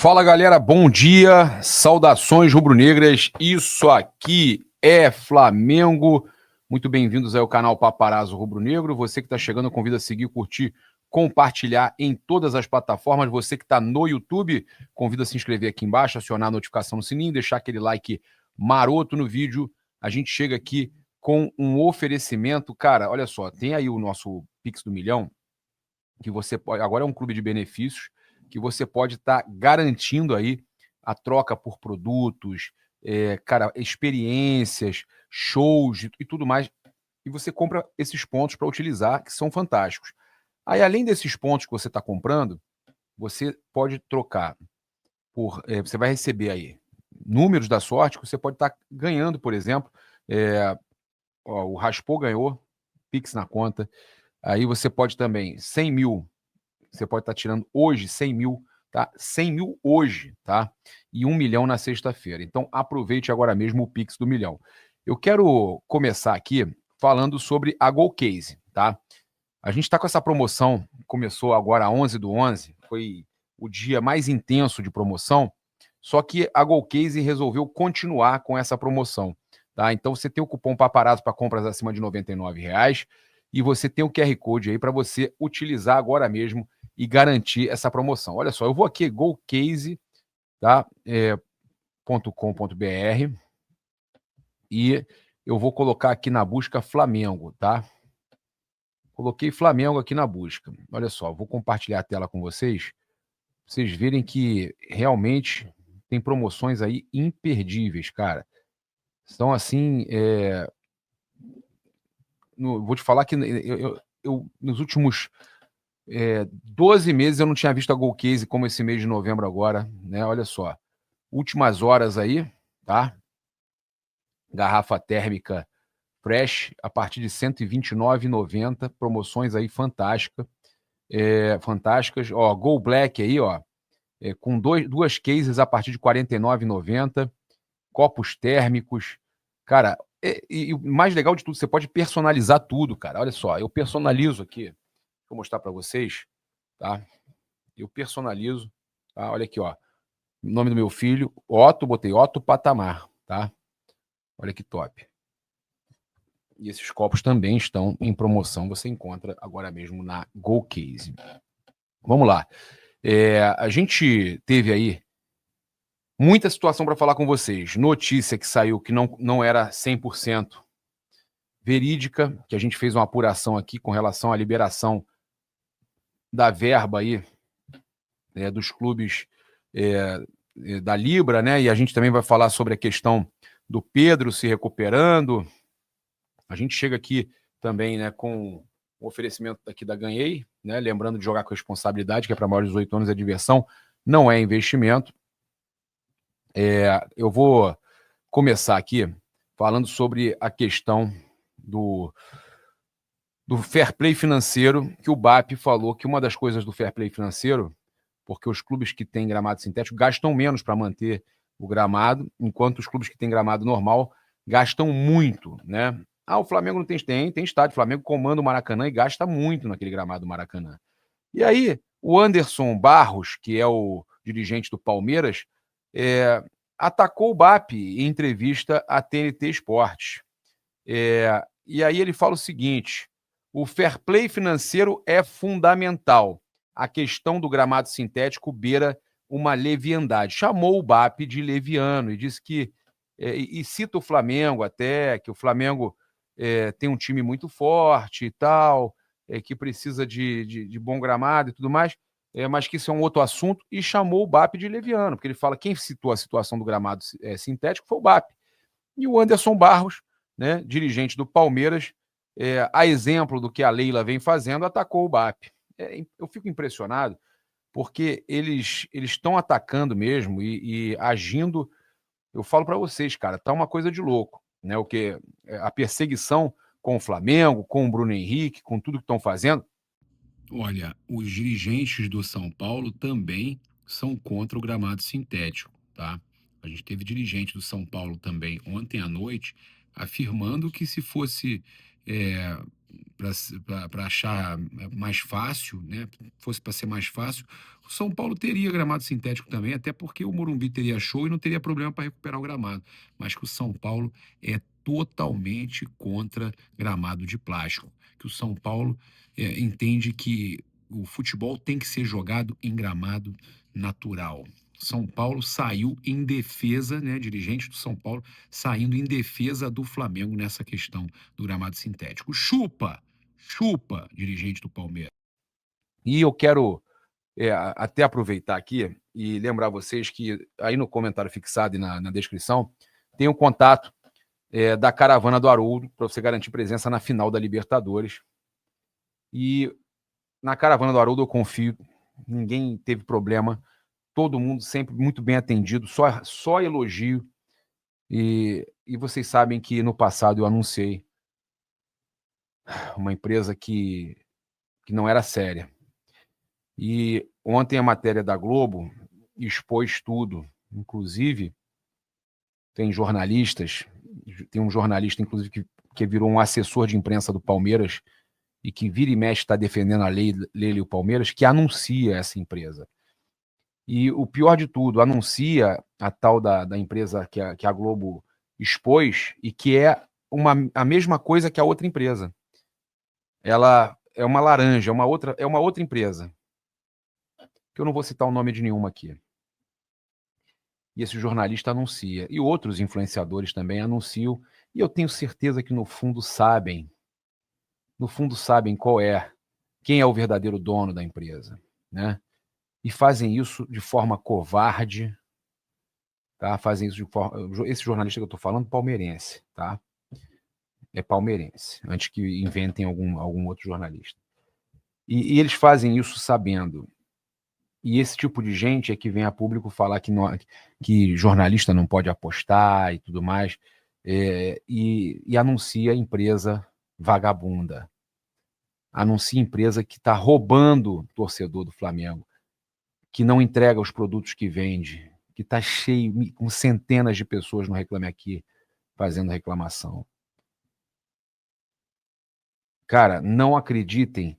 Fala galera, bom dia, saudações rubro-negras, isso aqui é Flamengo, muito bem-vindos ao canal Paparazzo Rubro-Negro, você que está chegando eu convido a seguir, curtir, compartilhar em todas as plataformas, você que está no YouTube, convido a se inscrever aqui embaixo, acionar a notificação no sininho, deixar aquele like maroto no vídeo, a gente chega aqui com um oferecimento, cara, olha só, tem aí o nosso Pix do Milhão, que você pode, agora é um clube de benefícios, que você pode estar garantindo aí a troca por produtos, cara, experiências, shows e tudo mais. E você compra esses pontos para utilizar, que são fantásticos. Aí, além desses pontos que você está comprando, você pode trocar por. Você vai receber aí números da sorte que você pode estar ganhando, por exemplo. O Raspou ganhou, Pix na conta. Aí você pode também, 100 mil. Você pode estar tirando hoje 100 mil, tá? 100 mil hoje, tá? E 1 milhão na sexta-feira. Então, aproveite agora mesmo o Pix do milhão. Eu quero começar aqui falando sobre a Golcase, tá? A gente está com essa promoção, começou agora 11/11, foi o dia mais intenso de promoção, só que a Golcase resolveu continuar com essa promoção, tá? Então, você tem o cupom Paparazzo para compras acima de R$ 99 e você tem o QR Code aí para você utilizar agora mesmo e garantir essa promoção. Olha só, eu vou aqui, golcase, tá? .com.br e eu vou colocar aqui na busca Flamengo, tá? Coloquei Flamengo aqui na busca. Olha só, vou compartilhar a tela com vocês, pra vocês verem que realmente tem promoções aí imperdíveis, cara. São assim, vou te falar que eu nos últimos 12 meses eu não tinha visto a Golcase como esse mês de novembro agora, né? Olha só. Últimas horas aí, tá? Garrafa térmica Fresh a partir de R$ 129,90, promoções aí fantásticas. Ó, Go Black aí, ó, com duas cases a partir de R$ 49,90, copos térmicos. Cara, e o mais legal de tudo, você pode personalizar tudo, cara. Olha só, eu personalizo aqui. Vou mostrar para vocês, tá? Eu personalizo, tá? Olha aqui, ó. O nome do meu filho, Otto, botei Otto Patamar, tá? Olha que top. E esses copos também estão em promoção, você encontra agora mesmo na Golcase. Vamos lá. A gente teve aí muita situação para falar com vocês. Notícia que saiu que não era 100% verídica, que a gente fez uma apuração aqui com relação à liberação da verba aí dos clubes da Libra, né? E a gente também vai falar sobre a questão do Pedro se recuperando. A gente chega aqui também, né, com o oferecimento aqui da Ganhei, né? Lembrando de jogar com responsabilidade, que é para maiores de 18 anos, é diversão, não é investimento. Eu vou começar aqui falando sobre a questão do fair play financeiro, que o BAP falou que uma das coisas do fair play financeiro, porque os clubes que têm gramado sintético gastam menos para manter o gramado, enquanto os clubes que têm gramado normal gastam muito, né? O Flamengo não tem estádio. O Flamengo comanda o Maracanã e gasta muito naquele gramado do Maracanã. E aí, o Anderson Barros, que é o dirigente do Palmeiras, atacou o BAP em entrevista à TNT Esportes. E aí ele fala o seguinte: o fair play financeiro é fundamental. A questão do gramado sintético beira uma leviandade. Chamou o BAP de leviano e disse que, e cita o Flamengo até, que o Flamengo tem um time muito forte e tal, que precisa de bom gramado e tudo mais, mas que isso é um outro assunto, e chamou o BAP de leviano, porque ele fala que quem citou a situação do gramado sintético foi o BAP. E o Anderson Barros, né, dirigente do Palmeiras, a exemplo do que a Leila vem fazendo, atacou o BAP. Eu fico impressionado, porque eles estão atacando mesmo e agindo. Eu falo para vocês, cara, tá uma coisa de louco, né? O que a perseguição com o Flamengo, com o Bruno Henrique, com tudo que estão fazendo. Olha, os dirigentes do São Paulo também são contra o gramado sintético, tá? A gente teve dirigente do São Paulo também ontem à noite afirmando que se fosse para achar mais fácil, né? Fosse para ser mais fácil, o São Paulo teria gramado sintético também, até porque o Morumbi teria show e não teria problema para recuperar o gramado. Mas que o São Paulo é totalmente contra gramado de plástico. Que o São Paulo entende que o futebol tem que ser jogado em gramado natural. São Paulo saiu em defesa, né, dirigente do São Paulo saindo em defesa do Flamengo nessa questão do gramado sintético. Chupa, dirigente do Palmeiras. E eu quero até aproveitar aqui e lembrar vocês que aí no comentário fixado e na descrição tem um contato da Caravana do Haroldo para você garantir presença na final da Libertadores. E na Caravana do Haroldo eu confio, ninguém teve problema, todo mundo sempre muito bem atendido, só elogio. E vocês sabem que no passado eu anunciei uma empresa que não era séria. E ontem a matéria da Globo expôs tudo. Inclusive, tem um jornalista, inclusive, que virou um assessor de imprensa do Palmeiras e que vira e mexe está defendendo a Leila e o Palmeiras, que anuncia essa empresa. E o pior de tudo, anuncia a tal da empresa que a Globo expôs e que é a mesma coisa que a outra empresa. Ela é uma laranja, é uma outra empresa, que eu não vou citar o nome de nenhuma aqui. E esse jornalista anuncia. E outros influenciadores também anunciam. E eu tenho certeza que no fundo sabem quem é o verdadeiro dono da empresa, né? E fazem isso de forma covarde, tá? Fazem isso esse jornalista que eu estou falando, palmeirense, tá? É palmeirense, antes que inventem algum outro jornalista. E eles fazem isso sabendo. E esse tipo de gente é que vem a público falar que jornalista não pode apostar e tudo mais, e anuncia empresa vagabunda. Anuncia empresa que está roubando o torcedor do Flamengo, que não entrega os produtos que vende, que está cheio, com centenas de pessoas no Reclame Aqui fazendo reclamação. Cara, não acreditem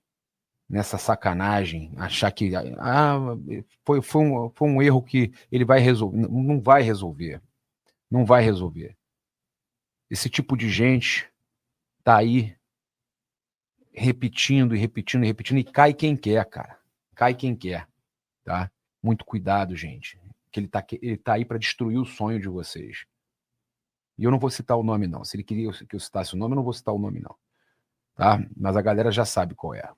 nessa sacanagem, achar que foi um erro que ele vai resolver. Não vai resolver. Não vai resolver. Esse tipo de gente tá aí repetindo e cai quem quer, cara. Cai quem quer, tá? Muito cuidado, gente. Que ele tá aí para destruir o sonho de vocês. E eu não vou citar o nome, não. Se ele queria que eu citasse o nome, eu não vou citar o nome, não. Tá? Mas a galera já sabe qual é.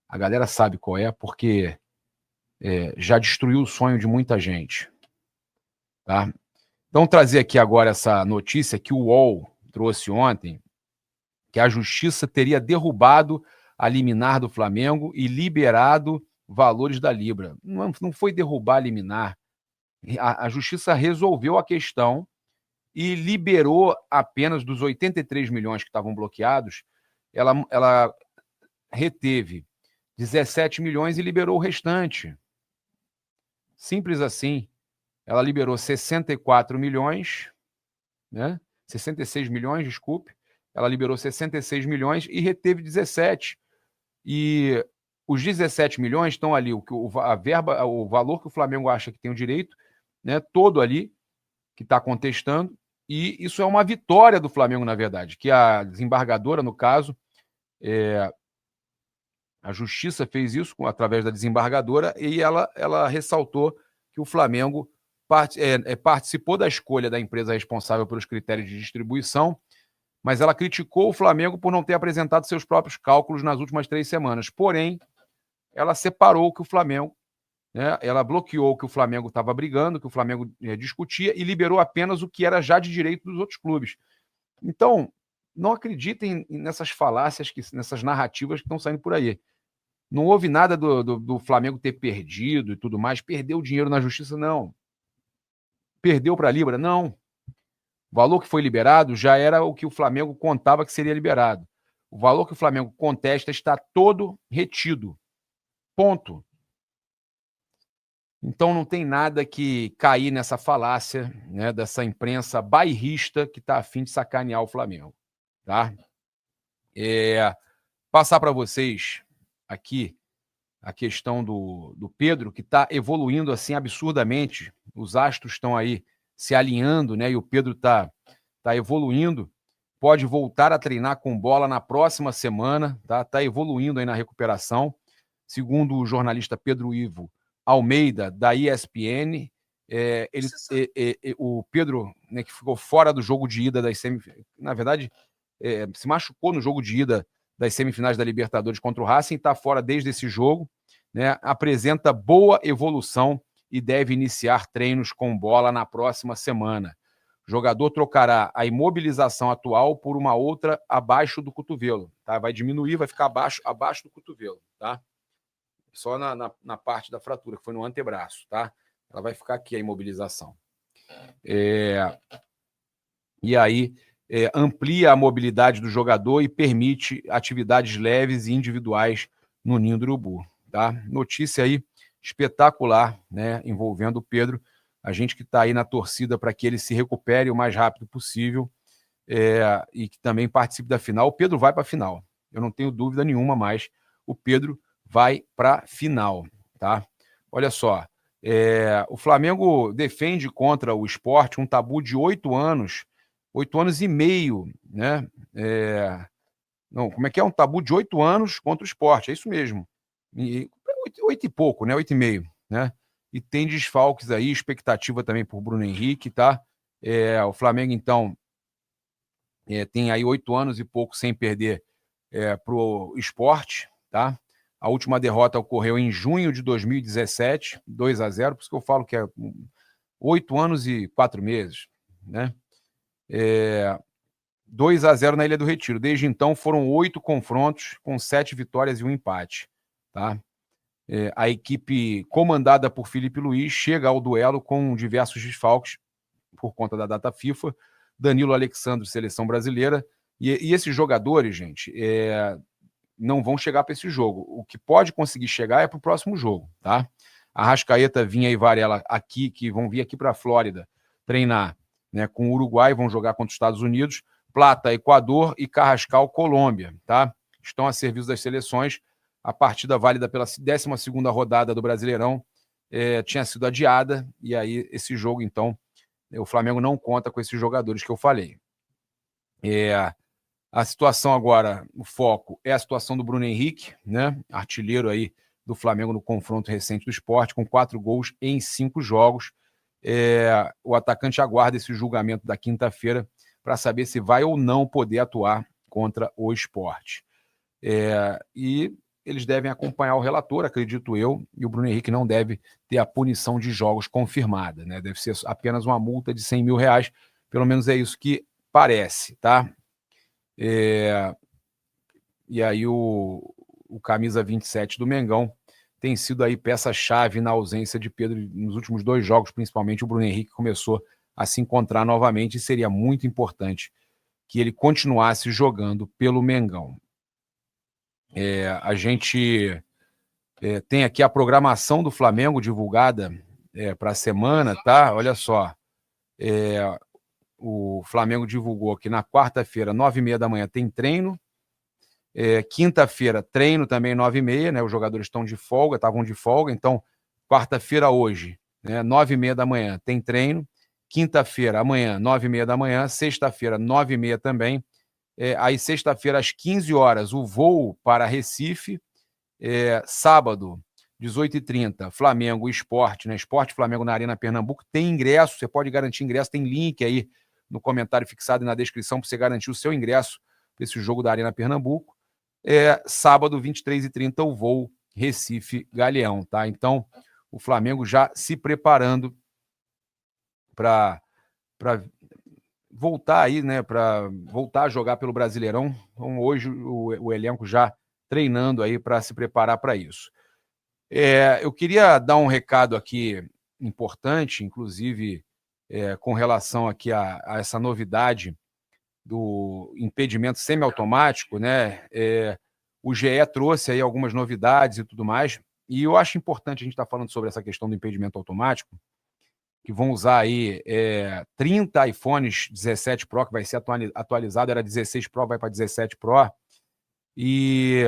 A galera sabe qual é porque já destruiu o sonho de muita gente. Tá? Então, trazer aqui agora essa notícia que o UOL trouxe ontem, que a Justiça teria derrubado a liminar do Flamengo e liberado valores da Libra. Não foi derrubar a liminar. A Justiça resolveu a questão e liberou apenas dos 83 milhões que estavam bloqueados, ela reteve 17 milhões e liberou o restante. Simples assim. Ela liberou 64 milhões, né? 66 milhões, desculpe. Ela liberou 66 milhões e reteve 17. E os 17 milhões estão ali, a verba, o valor que o Flamengo acha que tem o direito, né? Todo ali, que está contestando. E isso é uma vitória do Flamengo, na verdade, que a desembargadora, no caso, a Justiça fez isso através da desembargadora e ela ressaltou que o Flamengo participou da escolha da empresa responsável pelos critérios de distribuição, mas ela criticou o Flamengo por não ter apresentado seus próprios cálculos nas últimas 3 semanas. Porém, ela separou que o Flamengo, né, ela bloqueou o que o Flamengo estava brigando, que o Flamengo discutia e liberou apenas o que era já de direito dos outros clubes. Então, não acreditem nessas falácias, nessas narrativas que estão saindo por aí. Não houve nada do Flamengo ter perdido e tudo mais. Perdeu dinheiro na Justiça, não. Perdeu para a Libra, não. O valor que foi liberado já era o que o Flamengo contava que seria liberado. O valor que o Flamengo contesta está todo retido. Ponto. Então não tem nada que cair nessa falácia, né, dessa imprensa bairrista que está a fim de sacanear o Flamengo. Tá? Passar para vocês aqui a questão do Pedro, que está evoluindo assim absurdamente. Os astros estão aí se alinhando, né? E o Pedro está evoluindo. Pode voltar a treinar com bola na próxima semana, tá? Está evoluindo aí na recuperação. Segundo o jornalista Pedro Ivo Almeida, da ESPN, o Pedro, né, que ficou fora do jogo de ida das semifinais, na verdade, se machucou no jogo de ida das semifinais da Libertadores contra o Racing, está fora desde esse jogo, né, apresenta boa evolução e deve iniciar treinos com bola na próxima semana. O jogador trocará a imobilização atual por uma outra abaixo do cotovelo, tá? Vai diminuir, vai ficar abaixo do cotovelo, tá? Só na parte da fratura, que foi no antebraço, tá? Ela vai ficar aqui, a imobilização. E aí, amplia a mobilidade do jogador e permite atividades leves e individuais no Ninho do Urubu, tá? Notícia aí espetacular, né, envolvendo o Pedro. A gente que está aí na torcida para que ele se recupere o mais rápido possível e que também participe da final. O Pedro vai para a final, eu não tenho dúvida nenhuma mais. O Pedro vai para a final, tá? Olha só, o Flamengo defende contra o Sport um tabu de 8 anos e meio, né? Não, como é que é? Um tabu de 8 anos contra o Sport, é isso mesmo. 8 e pouco, né? 8 e meio, né? E tem desfalques aí, expectativa também por Bruno Henrique, tá? O Flamengo, então, tem aí 8 anos e pouco sem perder para o Sport, tá? A última derrota ocorreu em junho de 2017, 2-0, por isso que eu falo que é 8 anos e 4 meses, né? 2-0 na Ilha do Retiro. Desde então foram 8 confrontos, com 7 vitórias e 1 empate, tá? A equipe comandada por Felipe Luiz chega ao duelo com diversos desfalques por conta da data FIFA, Danilo Alexandre, seleção brasileira, e esses jogadores, gente, não vão chegar para esse jogo. O que pode conseguir chegar é para o próximo jogo, tá? Arrascaeta, Vinha e Varela aqui, que vão vir aqui para a Flórida treinar, né, com o Uruguai, vão jogar contra os Estados Unidos, Plata, Equador e Carrascal, Colômbia, tá? Estão a serviço das seleções. A partida válida pela 12ª rodada do Brasileirão tinha sido adiada, e aí esse jogo, então, o Flamengo não conta com esses jogadores que eu falei. A situação agora, o foco é a situação do Bruno Henrique, né? Artilheiro aí do Flamengo no confronto recente do Sport, com 4 gols em 5 jogos. O atacante aguarda esse julgamento da quinta-feira para saber se vai ou não poder atuar contra o Sport. E eles devem acompanhar o relator, acredito eu, e o Bruno Henrique não deve ter a punição de jogos confirmada, né? Deve ser apenas uma multa de R$100 mil, pelo menos é isso que parece, tá? E aí o camisa 27 do Mengão tem sido aí peça-chave na ausência de Pedro nos últimos 2 jogos, principalmente o Bruno Henrique começou a se encontrar novamente e seria muito importante que ele continuasse jogando pelo Mengão. A gente tem aqui a programação do Flamengo divulgada para a semana, tá? Olha só, o Flamengo divulgou que na quarta-feira, 9h30 da manhã, tem treino. Quinta-feira, treino também 9h30, né? Os jogadores estavam de folga, então quarta-feira hoje, né, 9h30 da manhã, tem treino. Quinta-feira, amanhã, 9h30 da manhã. Sexta-feira, 9h30 também. Aí, sexta-feira, às 15 horas, o voo para Recife. Sábado, 18h30, Flamengo Sport, né? Sport Flamengo na Arena Pernambuco. Tem ingresso, você pode garantir ingresso, tem link aí no comentário fixado e na descrição para você garantir o seu ingresso para esse jogo da Arena Pernambuco. Sábado, 23h30, o voo Recife-Galeão, tá? Então, o Flamengo já se preparando para voltar aí, né? Para voltar a jogar pelo Brasileirão. Então, hoje o elenco já treinando aí para se preparar para isso. Eu queria dar um recado aqui importante, inclusive com relação aqui a essa novidade do impedimento semiautomático, né? O GE trouxe aí algumas novidades e tudo mais, e eu acho importante a gente estar falando sobre essa questão do impedimento automático, que vão usar aí 30 iPhones 17 Pro, que vai ser atualizado, era 16 Pro, vai para 17 Pro, e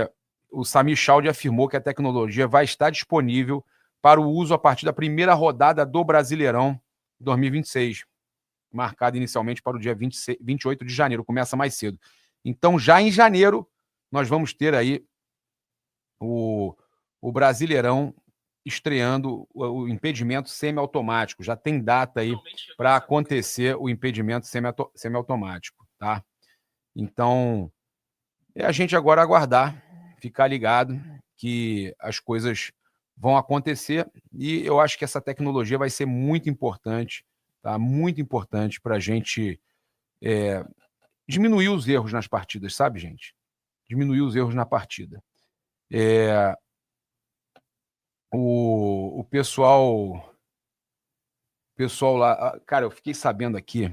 o Samir Chaldi afirmou que a tecnologia vai estar disponível para o uso a partir da primeira rodada do Brasileirão 2026, marcada inicialmente para o dia 28 de janeiro, começa mais cedo. Então, já em janeiro, nós vamos ter aí o Brasileirão estreando o impedimento semiautomático. Já tem data aí para acontecer o impedimento semiautomático, tá? Então, é a gente agora aguardar, ficar ligado que as coisas vão acontecer e eu acho que essa tecnologia vai ser muito importante, tá? Muito importante para a gente diminuir os erros nas partidas, sabe, gente? Diminuir os erros na partida. O pessoal lá... Cara, eu fiquei sabendo aqui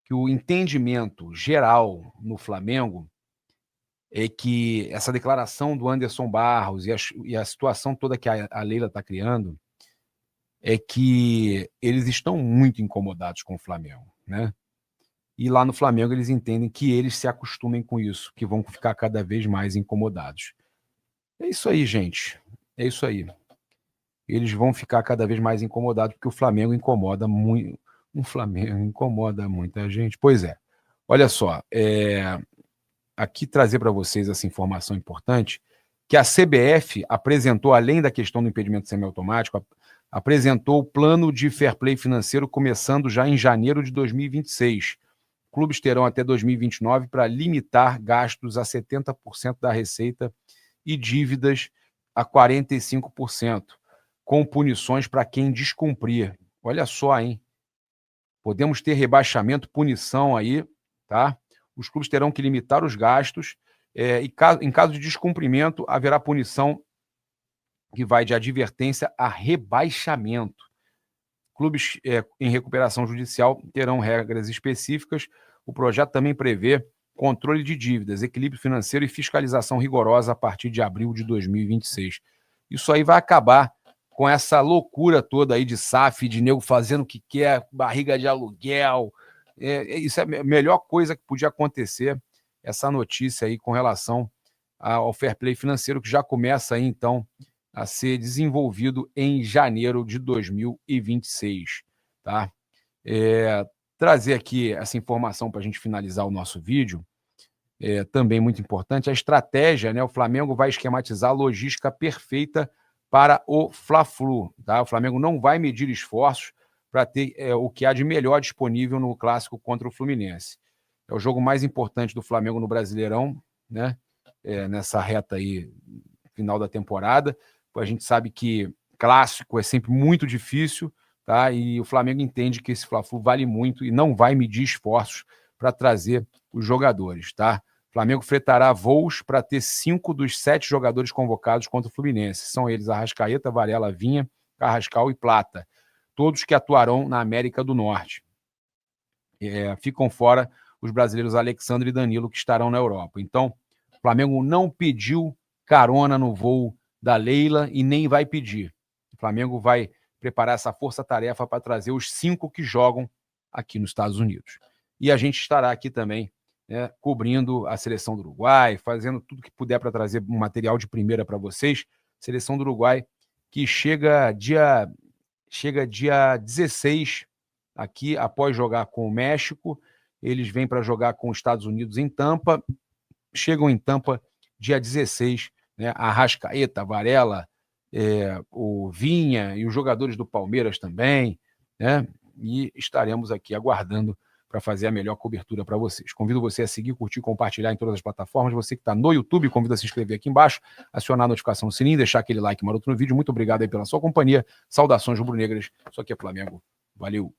que o entendimento geral no Flamengo é que essa declaração do Anderson Barros e a situação toda que a Leila está criando é que eles estão muito incomodados com o Flamengo, né? E lá no Flamengo eles entendem que eles se acostumem com isso, que vão ficar cada vez mais incomodados. É isso aí, gente. É isso aí. Eles vão ficar cada vez mais incomodados porque o Flamengo incomoda muito. O Flamengo incomoda muita gente. Pois é. Olha só, aqui trazer para vocês essa informação importante, que a CBF apresentou, além da questão do impedimento semiautomático, apresentou o plano de fair play financeiro começando já em janeiro de 2026. Clubes terão até 2029 para limitar gastos a 70% da receita e dívidas a 45%, com punições para quem descumprir. Olha só, hein? Podemos ter rebaixamento, punição aí, tá? Os clubes terão que limitar os gastos e, em caso de descumprimento, haverá punição que vai de advertência a rebaixamento. Clubes em recuperação judicial terão regras específicas. O projeto também prevê controle de dívidas, equilíbrio financeiro e fiscalização rigorosa a partir de abril de 2026. Isso aí vai acabar com essa loucura toda aí de SAF, de nego fazendo o que quer, barriga de aluguel. Isso é a melhor coisa que podia acontecer, essa notícia aí com relação ao fair play financeiro, que já começa aí, então, a ser desenvolvido em janeiro de 2026, tá? Trazer aqui essa informação para a gente finalizar o nosso vídeo, também muito importante, a estratégia, né? O Flamengo vai esquematizar a logística perfeita para o Fla-Flu, tá? O Flamengo não vai medir esforços para ter o que há de melhor disponível no clássico contra o Fluminense. É o jogo mais importante do Flamengo no Brasileirão, né? Nessa reta aí, final da temporada. A gente sabe que clássico é sempre muito difícil, tá? E o Flamengo entende que esse Fla-Flu vale muito e não vai medir esforços para trazer os jogadores, tá? O Flamengo fretará voos para ter 5 dos 7 jogadores convocados contra o Fluminense. São eles Arrascaeta, Varela, Vinha, Carrascal e Plata. Todos que atuarão na América do Norte. Ficam fora os brasileiros Alexandre e Danilo, que estarão na Europa. Então, o Flamengo não pediu carona no voo da Leila e nem vai pedir. O Flamengo vai preparar essa força-tarefa para trazer os 5 que jogam aqui nos Estados Unidos. E a gente estará aqui também, né, cobrindo a seleção do Uruguai, fazendo tudo que puder para trazer um material de primeira para vocês. Seleção do Uruguai que chega dia 16 aqui, após jogar com o México. Eles vêm para jogar com os Estados Unidos em Tampa. Chegam em Tampa dia 16, né? Arrascaeta, Varela, o Vinha e os jogadores do Palmeiras também, né? E estaremos aqui aguardando para fazer a melhor cobertura para vocês. Convido você a seguir, curtir, compartilhar em todas as plataformas. Você que está no YouTube, convido a se inscrever aqui embaixo, acionar a notificação no sininho, deixar aquele like maroto no vídeo. Muito obrigado aí pela sua companhia. Saudações rubro-negras. Isso aqui é Flamengo. Valeu!